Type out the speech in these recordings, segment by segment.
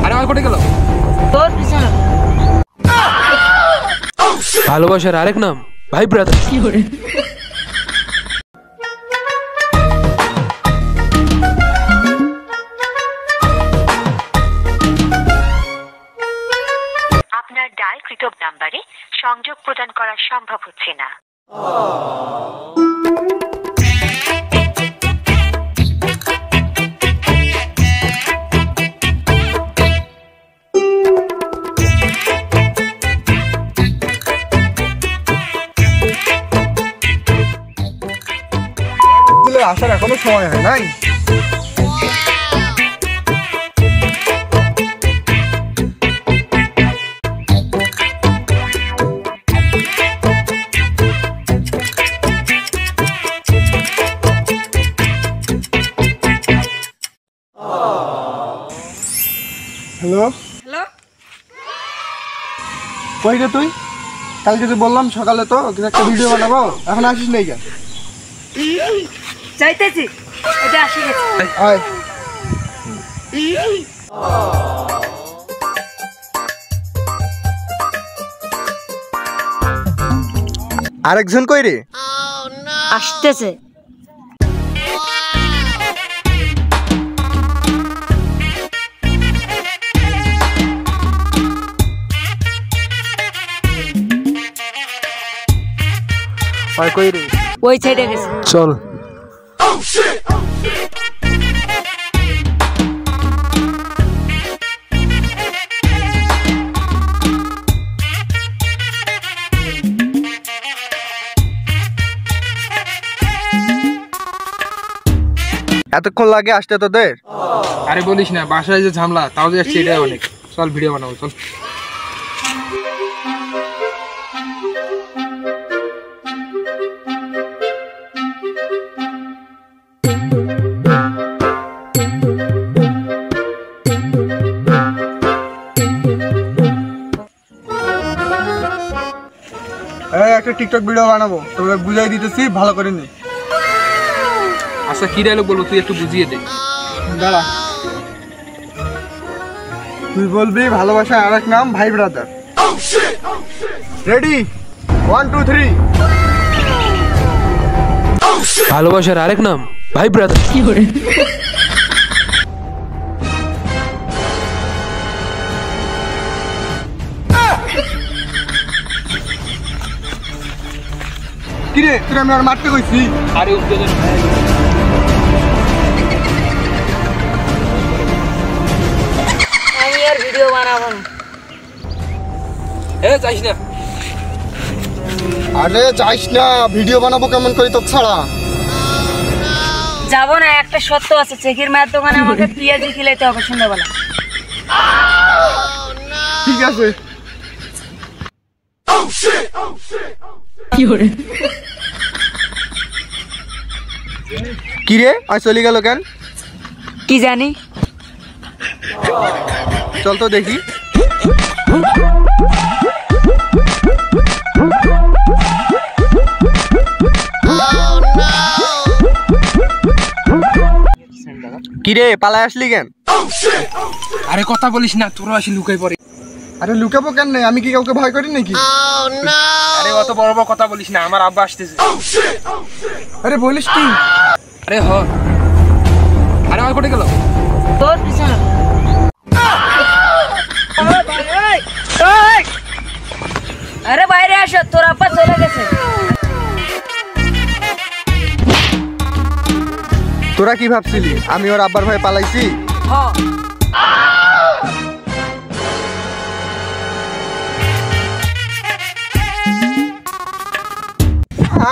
আরে আমার কোটে গেল তোর পিছনে ভালোবাসার আরেক নাম ভাই ব্রাদার। কি করে আপনার ডায়ালকৃত নাম্বারে সংযোগ প্রদান করা সম্ভব হচ্ছে না। আসার এখনো সময় হয় নাই। হ্যালো হ্যালো কই রে তুই? কালকে যে বললাম সকালে তো একটা ভিডিও বানাবো, এখন আসিস নাই কেন? চাইতেছি এটা আসি গেছে। আয় আরেকজন কই রে? আসতেছে। কই রে? ওই সাইডে গেছে। চল। এতক্ষণ লাগে আসতে তোদের? আরে বলিস না, বাসায় যে ঝামেলা, তাও যে আসছে এটাই অনেক। চল ভিডিও বানাবো চল। একটা টিকটক ভিডিও বানাবো, তোকে বুঝাই দিতেছি ভালো করে নে। আচ্ছা কি ডায়লগ বলবো তুই একটু বুঝিয়ে দে। দাঁড়া, তুই বলবি ভালোবাসার আরেক নাম ভাই ব্রাদার। রেডি? 1 2 3। ভালোবাসার আরেক নাম ভাই ব্রাদার। কি করে কিরে তুই আমি আর মারতে কইছি? আরে উত্তেজন আমি আর ভিডিও বানাবো না। যাইস না। আরে যাইস না, ভিডিও বানাবো কেমন করে তোর ছাড়া? যাবো না, একটা সত্য আছে, চেকির মায়ের দোকানে আমাকে পেঁয়াজি খিলাইতে হবে সন্ধ্যাবেলা। ঠিক আছে। কি করে কিরে আজ চলে গেল কেন? কি জানি। চল তো দেখি। কিরে পালায় আসলি কেন? আরে কথা বলিস না, তোরা আসি লুকাই পড়ে। আরে লুকাবো কেন? নেই আমি কি কাউকে ভয় করি নাকি? আরে অত বড় বড় কথা বলিস না, আমার আব্বা আসতেছে। আরে বলিস কি? আরে হ। আরে আমার কোটে গেল তোর পিছনে আরে বাইরে আসো, তোর আব্বা চলে গেছে। তোরা কি ভাবছিলি আমি ওর আব্বার ভয়ে পালাইছি? হ্যাঁ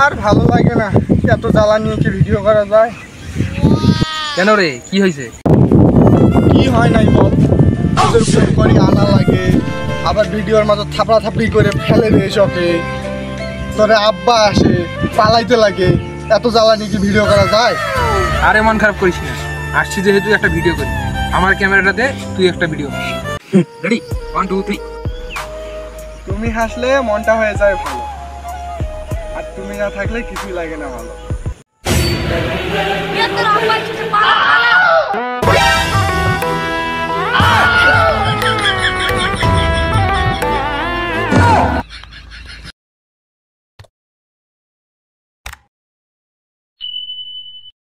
আর ভালো লাগে না, এত জ্বালা নিয়ে কি ভিডিও করা যায়? কেন রে, কি হয়েছে? কি হয় নাই বল, ওদের ফোন করি আনা লাগে, আবার ভিডিওর মাঝে থাপড়া থাপড়ি করে ফেলে দেয় চকে, তোরে আব্বা আসে পালাইতে লাগে, এত জ্বালা নিয়ে কি ভিডিও করা যায়? আরে মন খারাপ করিস না, আসছি যেহেতু একটা ভিডিও করি। আমার ক্যামেরাটা দে, তুই একটা ভিডিও। রেডি? 1 2 3। তুমি হাসলে মনটা হয়ে যায় ভালো, আর তুমি না থাকলে কিছুই লাগে না ভালো।